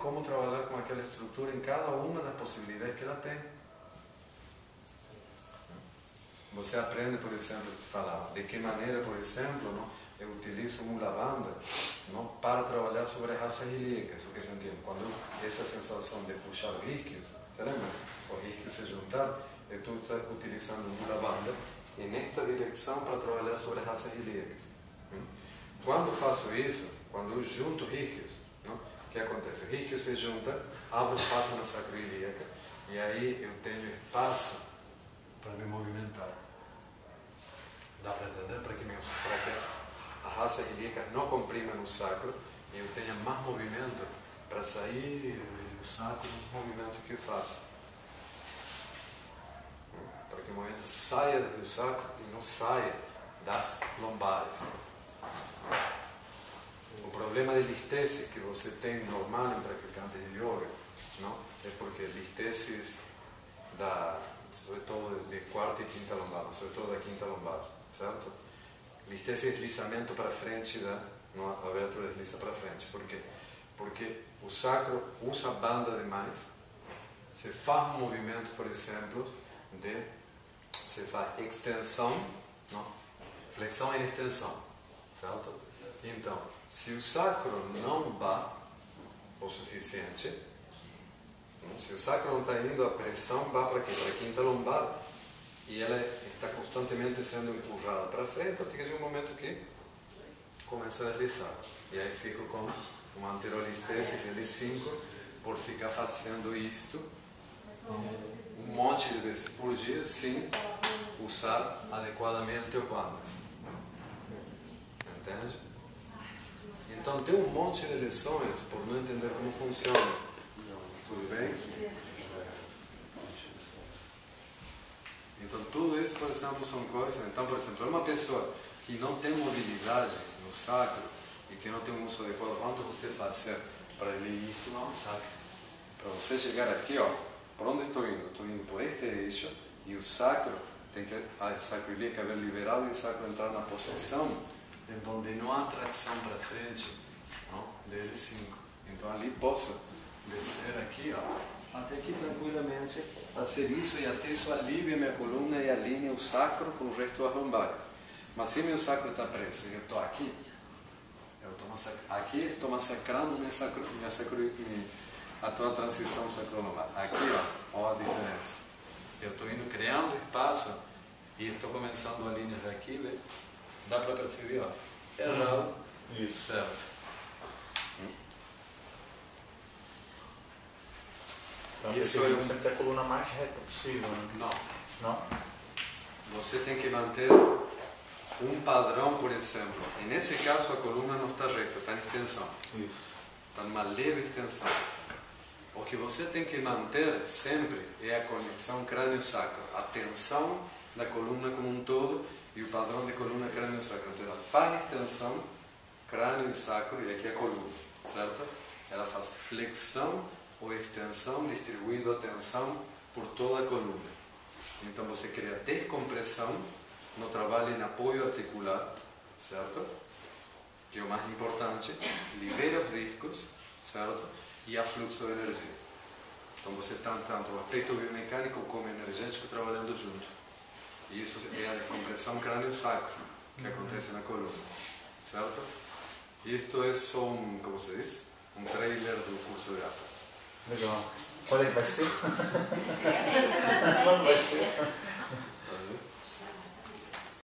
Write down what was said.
como trabalhar com aquela estrutura em cada uma das possibilidades que ela tem. Você aprende, por exemplo, de que maneira, por exemplo, não, eu utilizo um lavanda não, para trabalhar sobre as raças ilíacas, o que se entende? Quando essa sensação de puxar isquios, você lembra? Os isquios se juntaram, eu estou utilizando um lavanda nesta direção para trabalhar sobre as raças ilíacas. Quando faço isso, quando eu junto isquios, o que acontece? O isquio se junta, abro espaço na sacroilíaca e aí eu tenho espaço para me movimentar. Dá para entender? Para que a raça ilíaca não comprima no sacro e eu tenha mais movimento para sair do sacro no movimento que eu faço. Para que o movimento saia do sacro e não saia das lombares. O problema de listese que você tem normal em praticantes de yoga não? É porque listese sobre todo de quarta e quinta lombar, sobre todo da quinta lombar, certo? Listese é deslizamento para frente, a vértebra desliza para frente. Por quê? Porque o sacro usa a banda demais, se faz um movimento, por exemplo, se faz extensão, não? Flexão e extensão, certo? Então, se o sacro não vai o suficiente, se o sacro não está indo, a pressão vai para quê? Para a quinta lombar e ela está constantemente sendo empurrada para frente até que chega um momento que começa a deslizar. E aí fico com uma anterolistese de 5 por ficar fazendo isto um monte de vezes por dia sem usar adequadamente o bandas. Entende? Então tem um monte de lições por não entender como funciona. Tudo bem? Então tudo isso, por exemplo, são coisas. Então, por exemplo, uma pessoa que não tem mobilidade no sacro e que não tem um músculo adequado, quanto você fazer para ele isso não é um sacro. Para você chegar aqui, ó, por onde estou indo? Estou indo por este eixo e o sacro tem que a sacroilíaca haver liberado e o sacro entrar na posição em onde não há tração para frente, não? De L5. Então ali posso descer aqui, ó, até aqui tranquilamente, fazer isso e até isso alivia minha coluna e alinha o sacro com o resto das lombares. Mas se meu sacro está preso e eu estou aqui, aqui estou massacrando a tua transição sacrolombar. Aqui, ó a diferença. Eu estou indo criando espaço e estou começando a linha daqui, vê? Dá para perceber, ó. Errado. Isso. Certo. Então, isso é sempre ter a coluna mais reta possível. Não. Não? Você tem que manter um padrão, por exemplo. E nesse caso a coluna não está reta, está em extensão. Isso. Está numa leve extensão. O que você tem que manter sempre é a conexão crânio-sacro, a tensão da coluna como um todo e o padrão de coluna crânio-sacro. Então ela faz extensão, crânio e sacro, e aqui a coluna, certo? Ela faz flexão ou extensão, distribuindo a tensão por toda a coluna. Então você cria descompressão no trabalho em apoio articular, certo? Que é o mais importante, libera os discos, certo? E há fluxo de energia. Então você tem tanto o aspecto biomecânico como energético trabalhando junto. E isso é a descompressão crânio-sacro que acontece na coluna, certo? Isto é só como se diz? Um trailer do curso de asanas. Legal. Quando é que vai ser? Quando vai ser?